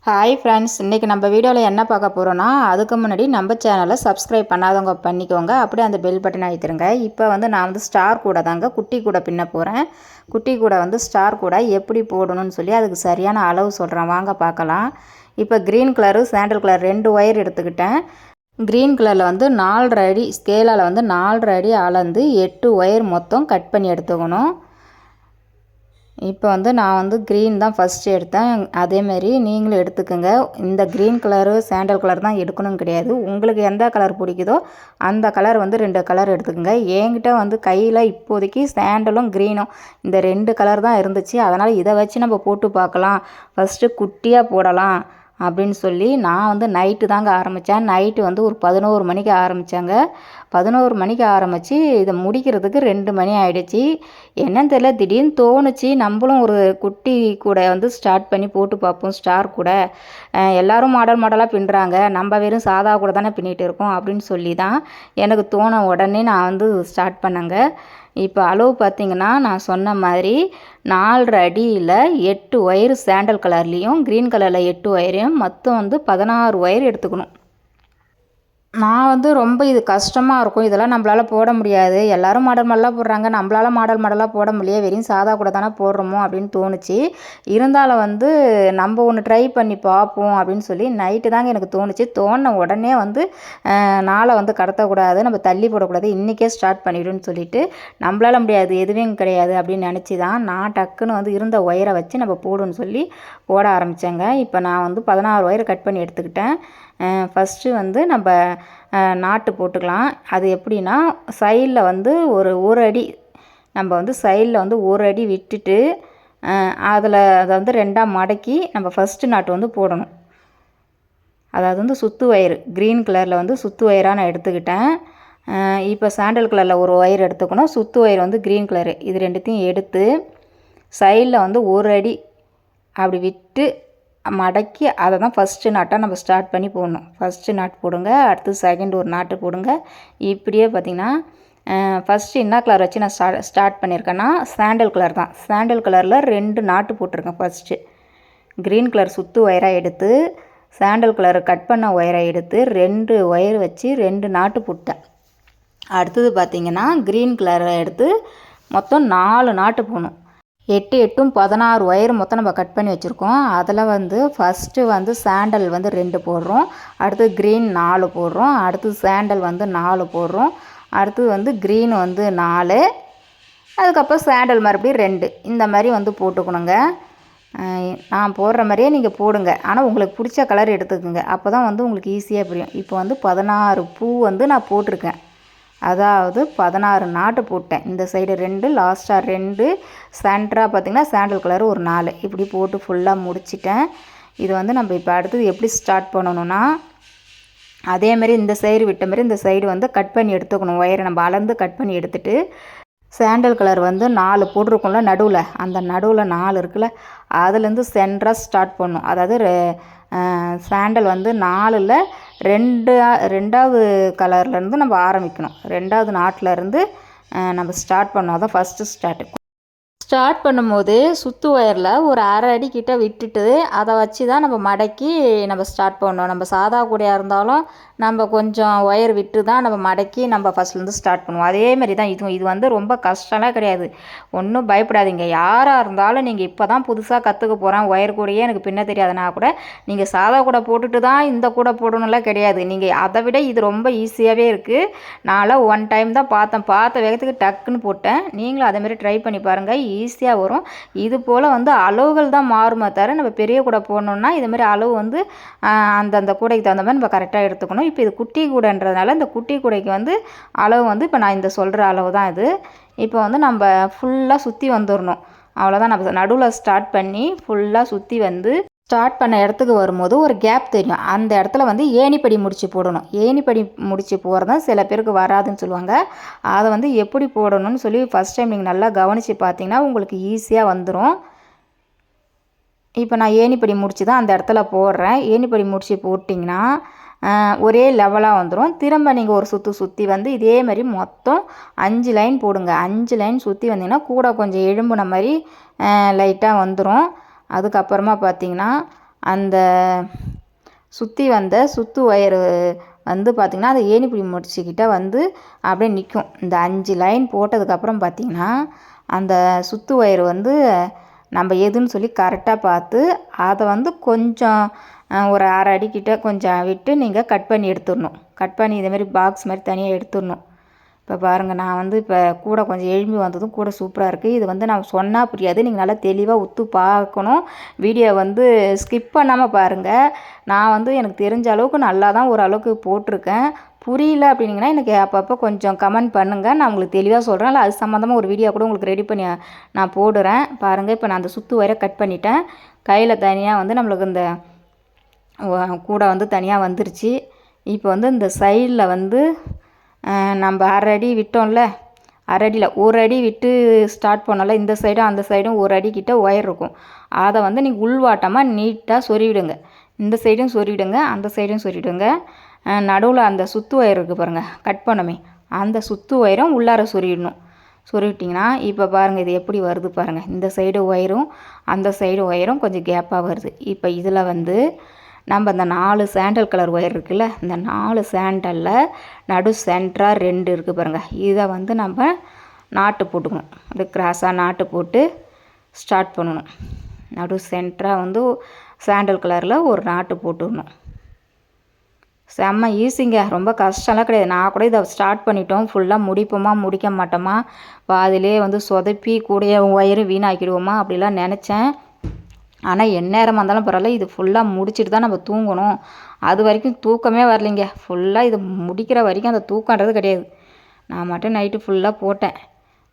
Hi friends, இன்றைக்கி நம்ம வீடியோவில் என்ன பார்க்க போகிறோன்னா, அதுக்கு முன்னாடி நம்ம சேனலை சப்ஸ்கிரைப் பண்ணாதவங்க பண்ணிக்கோங்க. அப்படியே அந்த பெல் பட்டன் அழுத்திடுங்க. இப்போ நான் ஸ்டார் கூட தாங்க குட்டி கூட பின்ன போகிறேன். குட்டி கூட ஸ்டார் கூட எப்படி போடணும்னு சொல்லி அதுக்கு சரியான அளவு சொல்கிறேன், வாங்க பார்க்கலாம். இப்போ green colour sandal colour 2 wire எடுத்துக்கிட்டேன். க்ரீன் கலரில் 4.5 அடி ஸ்கேலால் 4.5 அடி அளந்து 8 ஒயர் மொத்தம் கட் பண்ணி எடுத்துக்கணும். இப்போ நான் க்ரீன் தான் ஃபஸ்ட்டு எடுத்தேன். அதேமாரி நீங்களும் எடுத்துக்கோங்க. இந்த க்ரீன் கலரு சாண்டல் கலர் தான் எடுக்கணும்னு கிடையாது. உங்களுக்கு எந்த கலர் பிடிக்குதோ அந்த கலர் 2 கலர் எடுத்துக்கோங்க. என்கிட்ட கையில் இப்போதைக்கு சாண்டலும் க்ரீனும் இந்த 2 கலர் தான் இருந்துச்சு. அதனால் இதை வச்சு நம்ம போட்டு பார்க்கலாம், ஃபஸ்ட்டு குட்டியாக போடலாம் அப்படின்னு சொல்லி நான் நைட்டு தாங்க ஆரம்பித்தேன். நைட்டு ஒரு 11 மணிக்கு ஆரம்பித்தாங்க. 11 மணிக்கு ஆரம்பித்து இதை முடிக்கிறதுக்கு 2 மணி ஆகிடுச்சி. என்னன்னு தெரியல, திடீர்னு தோணுச்சு நம்மளும் ஒரு குட்டி கூட ஸ்டார்ட் பண்ணி போட்டு பார்ப்போம். ஸ்டார் கூட எல்லோரும் மாடலாக பின்னுறாங்க, நம்ம வெறும் சாதா கூட தானே பின்னிட்டு இருக்கோம் அப்படின்னு சொல்லி தான் எனக்கு தோண உடனே நான் ஸ்டார்ட் பண்ணேங்க. இப்போ அளவு பார்த்திங்கன்னா நான் சொன்ன மாதிரி 4.5 அடியில் 8 ஒயர் சாண்டல் கலர்லேயும் க்ரீன் கலரில் 8 ஒயரையும் மொத்தம் 16 ஒயர் எடுத்துக்கணும். நான் ரொம்ப இது கஷ்டமாக இருக்கும், இதெல்லாம் நம்மளால் போட முடியாது, எல்லோரும் மாடலாக போடுறாங்க, நம்மளால் மாடலாக போட முடியல, வெறும் சாதா கூட தானே போடுறோமோ அப்படின்னு தோணுச்சு. இருந்தாலும் நம்ம ஒன்று ட்ரை பண்ணி பார்ப்போம் அப்படின்னு சொல்லி நைட்டு தாங்க எனக்கு தோணுச்சு. தோணின உடனே நாளை கடத்தக்கூடாது, நம்ம தள்ளி போடக்கூடாது, இன்றைக்கே ஸ்டார்ட் பண்ணிவிடுன்னு சொல்லிவிட்டு நம்மளால முடியாது எதுவும் கிடையாது அப்படின்னு நினச்சி தான் நான் டக்குன்னு இருந்த ஒயரை வச்சு நம்ம போடுன்னு சொல்லி போட ஆரம்பித்தேங்க. இப்போ நான் 16 ஒயரை கட் பண்ணி எடுத்துக்கிட்டேன். ஃபஸ்ட்டு நம்ம நாட்டு போட்டுக்கலாம். அது எப்படின்னா சைடில் ஒரு அடி நம்ம சைடில் ஒரு அடி விட்டுட்டு அதில் அதை 2ஆக மடக்கி நம்ம ஃபஸ்ட்டு நாட்டு போடணும். அதாவது சுத்து ஒயர் க்ரீன் கலரில் சுத்து ஒயராக நான் எடுத்துக்கிட்டேன். இப்போ சாண்டல் கலரில் ஒரு ஒயர் எடுத்துக்கணும், சுத்து ஒயர் க்ரீன் கலரு, இது ரெண்டுத்தையும் எடுத்து சைடில் ஒரு அடி அப்படி விட்டு மடக்கி அதை தான் ஃபஸ்ட்டு நாட்டாக நம்ம ஸ்டார்ட் பண்ணி போடணும். ஃபஸ்ட்டு நாட் போடுங்க, அடுத்து செகண்ட் ஒரு நாட்டு போடுங்க. இப்படியே பார்த்திங்கன்னா ஃபஸ்ட்டு என்ன கலர் வச்சு நான் ஸ்டார்ட் பண்ணியிருக்கேன்னா சாண்டல் கலர் தான். சாண்டல் கலரில் 2 நாட்டு போட்டிருக்கேன். ஃபஸ்ட்டு க்ரீன் கலர் சுத்து ஒயராக எடுத்து சாண்டல் கலர் கட் பண்ண ஒயராக எடுத்து 2 ஒயர் வச்சு 2 நாட்டு போட்டேன். அடுத்தது பார்த்திங்கன்னா க்ரீன் கலரை எடுத்து மொத்தம் 4 நாட்டு போகணும். 8 8 16 ஒயர் மொத்தம் நம்ம கட் பண்ணி வச்சுருக்கோம். அதில் ஃபஸ்ட்டு சாண்டல் 2 போடுறோம், அடுத்து க்ரீன் 4 போடுறோம், அடுத்து சாண்டல் 4 போடுறோம், அடுத்து க்ரீன் 4, அதுக்கப்புறம் சாண்டல் மறுபடியும் 2, இந்த மாதிரி போட்டுக்கணுங்க. நான் போடுற மாதிரியே நீங்கள் போடுங்க, ஆனால் உங்களுக்கு பிடிச்ச கலர் எடுத்துக்கோங்க, அப்போ தான் உங்களுக்கு ஈஸியாக புரியும். இப்போ 16 பூ நான் போட்டிருக்கேன், அதாவது 16 நாட்டு போட்டேன். இந்த சைடு 2, லாஸ்ட்டாக 2, சென்டராக பார்த்திங்கன்னா சாண்டல் கலர் ஒரு 4, இப்படி போட்டு ஃபுல்லாக முடிச்சிட்டேன். இது நம்ம இப்போ அடுத்தது எப்படி ஸ்டார்ட் பண்ணணுன்னா, அதேமாரி இந்த சைடு விட்ட மாதிரி இந்த சைடு கட் பண்ணி எடுத்துக்கணும். ஒயரை நம்ம அளந்து கட் பண்ணி எடுத்துகிட்டு சாண்டல் கலர் 4 போட்டிருக்கோம்ல நடுவில், அந்த நடுவில் 4 இருக்குல்ல, அதுலேருந்து சென்டராக ஸ்டார்ட் பண்ணணும். அதாவது சாண்டல் 4ல் 2வது கலர்லேருந்து நம்ம ஆரம்பிக்கணும். 2வது நாட்டிலேருந்து நம்ம ஸ்டார்ட் பண்ணோம். அதான் ஃபஸ்ட்டு ஸ்டார்ட் பண்ணும்போது சுத்து ஒயரில் ஒரு 1/2 அடி கிட்ட விட்டுட்டு அதை வச்சு தான் நம்ம மடக்கி நம்ம ஸ்டார்ட் பண்ணணும். நம்ம சாதா கூடையாக இருந்தாலும் நம்ம கொஞ்சம் ஒயர் விட்டு தான் நம்ம மடக்கி நம்ம ஃபஸ்ட்லேருந்து ஸ்டார்ட் பண்ணுவோம். அதேமாரி தான் இதுவும். இது ரொம்ப கஷ்டம்லாம் கிடையாது, ஒன்றும் பயப்படாதீங்க. யாராக இருந்தாலும் நீங்கள் இப்போ தான் புதுசாக கற்றுக்க போகிறேன், ஒயர் கூடையே எனக்கு பின்ன தெரியாதுன்னா கூட நீங்கள் சாதா கூட போட்டுட்டு தான் இந்த கூட போடணும்லாம் கிடையாது. நீங்கள் அதை விட இது ரொம்ப ஈஸியாகவே இருக்குது. நான்லாம் 1 டைம் தான் பார்த்த வேகத்துக்கு டக்குன்னு போட்டேன். நீங்களும் அதேமாரி ட்ரை பண்ணி பாருங்கள், ஈஸியாக வரும். இது போல் அளவுகள் தான் மாறுமே தவிர நம்ம பெரிய கூட போடணுன்னா இதுமாரி அளவு அந்தந்த கூடைக்கு தகுந்த மாதிரி நம்ம கரெக்டாக எடுத்துக்கணும். இப்போ இது குட்டி கூடைன்றதுனால இந்த குட்டி கூடைக்கு அளவு இப்போ நான் இந்த சொல்கிற அளவு தான் இது. இப்போ நம்ம ஃபுல்லாக சுற்றி வந்துடணும், அவ்வளோதான். நம்ம நடுவில் ஸ்டார்ட் பண்ணி ஃபுல்லாக சுற்றி ஸ்டார்ட் பண்ண இடத்துக்கு வரும்போது ஒரு கேப் தெரியும், அந்த இடத்துல ஏணிப்படி முடிச்சு போடணும். ஏணிப்படி முடிச்சு போகிறது சில பேருக்கு வராதுன்னு சொல்லுவாங்க. அதை எப்படி போடணும்னு சொல்லி ஃபஸ்ட் டைம் நீங்கள் நல்லா கவனித்து பார்த்தீங்கன்னா உங்களுக்கு ஈஸியாக வந்துடும். இப்போ நான் ஏணிப்படி முடிச்சு தான் அந்த இடத்துல போடுறேன். ஏணிப்படி முடிச்சு போட்டிங்கன்னா ஒரே லெவலாக வந்துடும். திரும்ப நீங்கள் ஒரு சுற்றி இதே மாதிரி மொத்தம் 5 லைன் போடுங்க. 5 லைன் சுற்றி வந்தீங்கன்னா கூட கொஞ்சம் எழும்புன மாதிரி லைட்டாக வந்துடும். அதுக்கப்புறமா பார்த்திங்கன்னா அந்த சுற்றி வந்த சுற்று ஒயரு வந்து பார்த்திங்கன்னா அந்த ஏணிப்பிடி முடிச்சுக்கிட்ட வந்து அப்படியே நிற்கும். இந்த 5 லைன் போட்டதுக்கப்புறம் பார்த்திங்கன்னா அந்த சுற்று ஒயர் வந்து நம்ம எதுன்னு சொல்லி கரெக்டாக பார்த்து அதை வந்து கொஞ்சம் ஒரு 1/2 அடிக்கிட்ட கொஞ்சம் விட்டு நீங்கள் கட் பண்ணி எடுத்துடணும். கட் பண்ணி இதேமாரி பாக்ஸ் மாதிரி தனியாக எடுத்துடணும். இப்போ பாருங்கள், நான் வந்து இப்போ கூட கொஞ்சம் எழும்பி வந்ததும் கூட சூப்பராக இருக்குது. இது வந்து நான் சொன்னால் புரியாது, நீங்கள் நல்லா தெளிவாக உத்து பார்க்கணும். வீடியோ வந்து ஸ்கிப் பண்ணாமல் பாருங்கள். நான் வந்து எனக்கு தெரிஞ்ச அளவுக்கு நல்லா தான் ஓரளவுக்கு போட்டிருக்கேன். புரியல அப்படின்னீங்கன்னா எனக்கு அப்பப்போ கொஞ்சம் கமெண்ட் பண்ணுங்கள், நான் உங்களுக்கு தெளிவாக சொல்கிறேன். இல்லை அது சம்மந்தமாக ஒரு வீடியோ கூட உங்களுக்கு ரெடி பண்ணி நான் போடுறேன். பாருங்கள், இப்போ நான் அந்த சுற்று வரை கட் பண்ணிட்டேன். கையில் தனியாக வந்து நம்மளுக்கு இந்த கூடை வந்து தனியாக வந்துருச்சு. இப்போ வந்து இந்த சைடில் வந்து நம்ம 1/2 அடி விட்டோம்ல, 1/2 அடியில் 1 அடி விட்டு ஸ்டார்ட் பண்ணோம்ல, இந்த சைடும் அந்த சைடும் 1 அடி கிட்ட ஒயர் இருக்கும். அதை வந்து நீங்கள் உள்வாட்டமாக நீட்டாக சொருவிடுங்க. இந்த சைடும் சொருவிடுங்க, அந்த சைடும் சொருவிடுங்க. நடுவில் அந்த சுற்று ஒயர் இருக்குது பாருங்கள், கட் பண்ணமே, அந்த சுற்று ஒயரும் உள்ளார சொருவிடணும். சொருவிட்டிங்கன்னா இப்போ பாருங்கள் இது எப்படி வருது பாருங்கள். இந்த சைடு ஒயரும் அந்த சைடு ஒயரும் கொஞ்சம் கேப்பாக வருது. இப்போ இதில் வந்து நம்ம இந்த 4 சாண்டல் கலர் ஒயர் இருக்குல்ல, இந்த 4 சாண்டலில் நடு சென்டராக 2 இருக்குது பாருங்கள். இதை வந்து நம்ம நாட்டு போட்டுக்கணும். அது கிராஸாக நாட்டு போட்டு ஸ்டார்ட் பண்ணணும். நடு சென்டராக வந்து சாண்டல் கலரில் ஒரு நாட்டு போட்டுக்கணும். செம்ம ஈஸிங்க, ரொம்ப கஷ்டம்லாம் கிடையாது. நான் கூட இதை ஸ்டார்ட் பண்ணிட்டோம், ஃபுல்லாக முடிப்போமா முடிக்க மாட்டோமா, பாதிலே வந்து சொதப்பி கூடைய ஒயரும் வீணாக்கிடுவோமா அப்படிலாம் நினச்சேன். ஆனால் எந்நேரமாக இருந்தாலும் பரவாயில்ல, இது ஃபுல்லாக முடிச்சுட்டு தான் நம்ம தூங்கணும். அது வரைக்கும் தூக்கமே வரலைங்க. ஃபுல்லாக இது முடிக்கிற வரைக்கும் அந்த தூக்கன்றது கிடையாது. நான் மட்டும் நைட்டு ஃபுல்லாக போட்டேன்.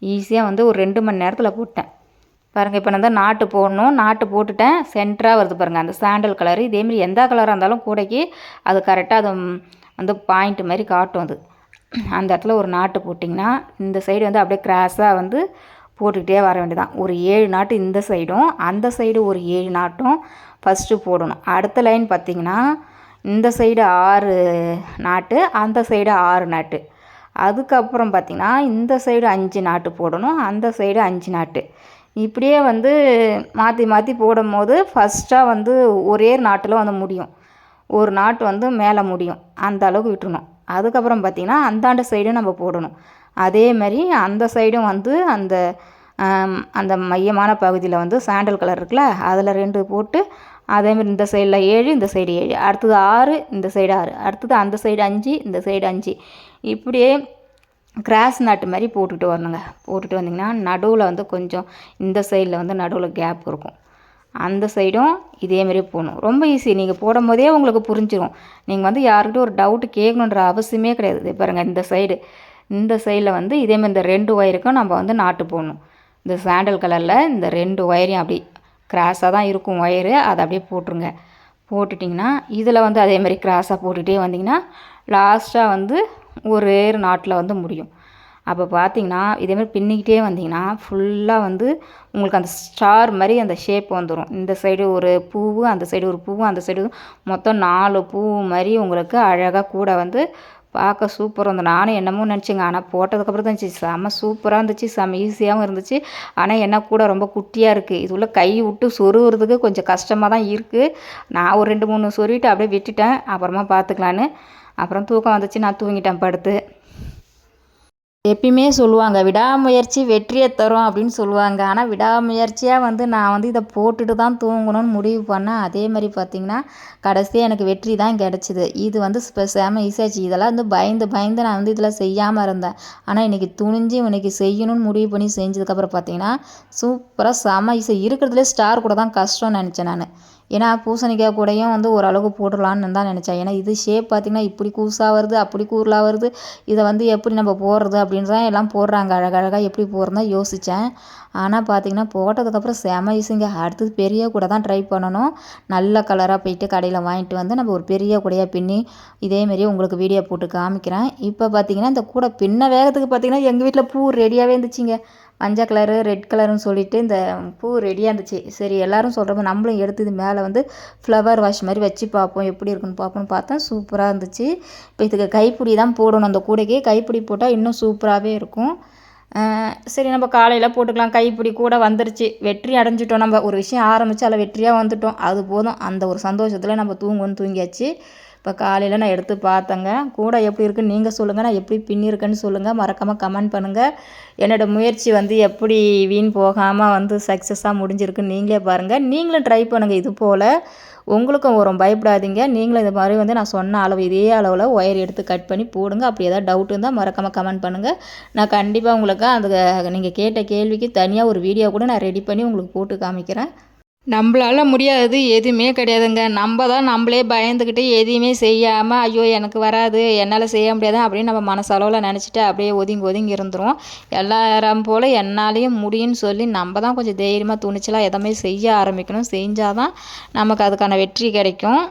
ஈஸியாக வந்து ஒரு 2 மணி நேரத்தில் போட்டேன். பாருங்கள், இப்போ நான் தான் நாட்டு போடணும். நாட்டு போட்டுட்டேன். சென்டராக வருது பாருங்கள் அந்த சாண்டல் கலரு. இதேமாரி எந்த கலராக இருந்தாலும் கூடைக்கு அது கரெக்டாக அது வந்து பாயிண்ட் மாதிரி காட்டும். அது அந்த இடத்துல ஒரு நாட்டு போட்டிங்கன்னா இந்த சைடு வந்து அப்படியே கிராஸாக வந்து போட்டுக்கிட்டே வர வேண்டியதான். ஒரு 7 நாட்டு இந்த சைடும் அந்த சைடு ஒரு 7 நாட்டும் ஃபஸ்ட்டு போடணும். அடுத்த லைன் பார்த்திங்கன்னா இந்த சைடு 6 நாட்டு, அந்த சைடு 6 நாட்டு. அதுக்கப்புறம் பார்த்திங்கன்னா இந்த சைடு 5 நாட்டு போடணும், அந்த சைடு 5 நாட்டு. இப்படியே வந்து மாற்றி மாற்றி போடும் போது ஃபஸ்ட்டாக வந்து ஒரே நாட்டில் வந்து முடியும். ஒரு நாட்டு வந்து மேலே முடியும், அந்த அளவுக்கு விட்டுருணும். அதுக்கப்புறம் பார்த்திங்கன்னா அந்தாண்ட சைடும் நம்ம போடணும். அதே மாதிரி அந்த சைடும் வந்து அந்த அந்த மையமான பகுதியில் வந்து சாண்டல் கலர் இருக்குல்ல, அதில் 2 போட்டு அதேமாதிரி இந்த சைடில் 7, இந்த சைடு 7, அடுத்தது 6, இந்த சைடு 6, அடுத்தது அந்த சைடு 5, இந்த சைடு 5. இப்படியே கிராஸ் நாட்டு மாதிரி போட்டுட்டு வரணுங்க. போட்டுட்டு வந்திங்கன்னா நடுவில் வந்து கொஞ்சம் இந்த சைடில் வந்து நடுவில் கேப் இருக்கும். அந்த சைடும் இதேமாரி போகணும். ரொம்ப ஈஸி, நீங்கள் போடும் போதே உங்களுக்கு புரிஞ்சிடும். நீங்கள் வந்து யாருக்கிட்ட ஒரு டவுட்டு கேட்கணுன்ற அவசியமே கிடையாது. இது பாருங்கள், இந்த சைடில் வந்து இதேமாதிரி இந்த 2 ஒயருக்கும் நம்ம வந்து நாட்டு போடணும். இந்த சாண்டல் கலரில் இந்த 2 ஒயரையும் அப்படி கிராஸாக தான் இருக்கும் ஒயரு, அதை அப்படியே போட்டுருங்க. போட்டுட்டிங்கன்னா இதில் வந்து அதேமாதிரி கிராஸாக போட்டுகிட்டே வந்திங்கன்னா லாஸ்ட்டாக வந்து ஒரே நாட்டில் வந்து முடியும். அப்போ பார்த்திங்கன்னா இதேமாதிரி பின்னிக்கிட்டே வந்திங்கன்னா ஃபுல்லாக வந்து உங்களுக்கு அந்த ஸ்டார் மாதிரி அந்த ஷேப் வந்துடும். இந்த சைடு ஒரு பூவு, அந்த சைடு ஒரு பூவு, அந்த சைடு மொத்தம் 4 பூ மாதிரி உங்களுக்கு அழகாக கூட வந்து பார்க்க சூப்பராக இருந்தது. நானும் என்னமோ நினச்சிங்க, ஆனால் போட்டதுக்கப்புறம் தான் இருந்துச்சு செம்ம சூப்பராக இருந்துச்சு, செம்ம ஈஸியாகவும் இருந்துச்சு. ஆனால் என்ன கூட ரொம்ப குட்டியாக இருக்குது. இது உள்ள கை விட்டு சொருகிறதுக்கு கொஞ்சம் கஷ்டமாக தான் இருக்குது. நான் ஒரு 2-3 சொருவிட்டு அப்படியே விட்டுட்டேன், அப்புறமா பார்த்துக்கலான்னு. அப்புறம் தூக்கம் வந்துச்சு, நான் தூங்கிட்டேன் படுத்து. எப்பயுமே சொல்லுவாங்க விடாமுயற்சி வெற்றியை தரும் அப்படின்னு சொல்லுவாங்க. ஆனால் விடாமுயற்சியாக வந்து நான் வந்து இதை போட்டுட்டு தான் தூங்கணும்னு முடிவு பண்ணேன். அதே மாதிரி பார்த்திங்கன்னா கடைசியாக எனக்கு வெற்றி தான் கிடச்சிது. இது வந்து செம ஈஸியாச்சு. இதெல்லாம் வந்து பயந்து நான் வந்து இதில் செய்யாமல் இருந்தேன். ஆனால் இன்றைக்கி துணிஞ்சு இன்றைக்கி செய்யணும்னு முடிவு பண்ணி செஞ்சதுக்கப்புறம் பார்த்திங்கன்னா சூப்பராக செம ஈஸி. இருக்கிறதுலே ஸ்டார் கூட தான் கஷ்டம்னு நினச்சேன் நான். ஏன்னா பூசணிக்காய் கூடையும் வந்து ஓரளவுக்கு போட்டுடலான்னு தான் நினச்சேன். ஏன்னா இது ஷேப் பார்த்திங்கன்னா இப்படி கூசாக வருது, அப்படி கூறலாக வருது. இதை வந்து எப்படி நம்ம போடுறது அப்படின்னு தான் எல்லாம் போடுறாங்க. அழகழகாக எப்படி போடுறதா யோசித்தேன். ஆனால் பார்த்திங்கன்னா போட்டதுக்கப்புறம் செம ஈஸிங்க. அடுத்தது பெரிய கூடை தான் ட்ரை பண்ணணும். நல்ல கலராக போயிட்டு கடையில் வாங்கிட்டு வந்து நம்ம ஒரு பெரிய கூடையாக பின்னி இதேமாரி உங்களுக்கு வீடியோ போட்டு காமிக்கிறேன். இப்போ பார்த்திங்கன்னா இந்த கூடை பின்ன வேகத்துக்கு பார்த்திங்கன்னா எங்கள் வீட்டில் பூ ரெடியாகவே இருந்துச்சுங்க. மஞ்சள் கலரு, ரெட் கலருன்னு சொல்லிட்டு இந்த பூ ரெடியாக இருந்துச்சு. சரி எல்லோரும் சொல்கிறப்ப நம்மளும் எடுத்து இது மேலே வந்து ஃப்ளவர் வாஷ் மாதிரி வச்சு பார்ப்போம், எப்படி இருக்குன்னு பார்ப்போம்னு பார்த்தா சூப்பராக இருந்துச்சு. இப்போ இதுக்கு கைப்பிடி தான் போடணும். அந்த கூடைக்கு கைப்பிடி போட்டால் இன்னும் சூப்பராகவே இருக்கும். சரி நம்ம காலையில் போட்டுக்கலாம், கைப்பிடி கூட வந்துருச்சு, வெற்றி அடைஞ்சிட்டோம். நம்ம ஒரு விஷயம் ஆரம்பித்து அதில் வெற்றியாக வந்துட்டோம், அது போதும். அந்த ஒரு சந்தோஷத்தில் நம்ம தூங்கியாச்சு. இப்போ காலையில் நான் எடுத்து பார்த்தேங்க. கூட எப்படி இருக்குன்னு நீங்கள் சொல்லுங்கள், நான் எப்படி பின்னிருக்கேன்னு சொல்லுங்கள், மறக்காமல் கமெண்ட் பண்ணுங்கள். என்னோடய முயற்சி வந்து எப்படி வீண் போகாமல் வந்து சக்ஸஸாக முடிஞ்சிருக்குன்னு நீங்களே பாருங்கள். நீங்களும் ட்ரை பண்ணுங்கள் இது போல். உங்களுக்கும் வரும், பயப்படாதீங்க. நீங்களும் இது மாதிரி வந்து நான் சொன்ன அளவு இதே அளவில் ஒயர் எடுத்து கட் பண்ணி போடுங்க. அப்படி ஏதாவது டவுட் இருந்தால் மறக்காமல் கமெண்ட் பண்ணுங்கள். நான் கண்டிப்பாக உங்களுக்கு அந்த நீங்கள் கேட்ட கேள்விக்கு தனியாக ஒரு வீடியோ கூட நான் ரெடி பண்ணி உங்களுக்கு போட்டு காமிக்கிறேன். நம்மளால முடியாதது எதுவுமே கிடையாதுங்க. நம்ம தான் நம்மளே பயந்துக்கிட்டு எதையுமே செய்யாமல், ஐயோ எனக்கு வராது, என்னால் செய்ய முடியாது அப்படின்னு நம்ம மனசளவில் நினச்சிட்டு அப்படியே ஒதுங்கி இருந்துரும். எல்லாரும் போல் என்னாலையும் முடியும்னு சொல்லி நம்ம தான் கொஞ்சம் தைரியமாக துணிச்சலாக எதுவுமே செய்ய ஆரம்பிக்கணும். செஞ்சால் தான் நமக்கு அதுக்கான வெற்றி கிடைக்கும்.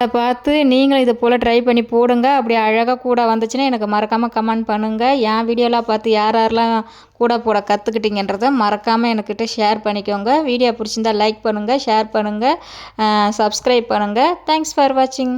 அதை பார்த்து நீங்களும் இது போல் ட்ரை பண்ணி போடுங்க. அப்படி அழகாக கூட வந்துச்சுன்னா எனக்கு மறக்காமல் கமெண்ட் பண்ணுங்கள். என் வீடியோலாம் பார்த்து யாரெல்லாம் கூட போட கற்றுக்கிட்டீங்கன்றதை மறக்காமல் என்கிட்ட ஷேர் பண்ணிக்கோங்க. வீடியோ பிடிச்சிருந்தா லைக் பண்ணுங்கள், ஷேர் பண்ணுங்கள், சப்ஸ்கிரைப் பண்ணுங்கள். தேங்க்ஸ் ஃபார் வாட்சிங்.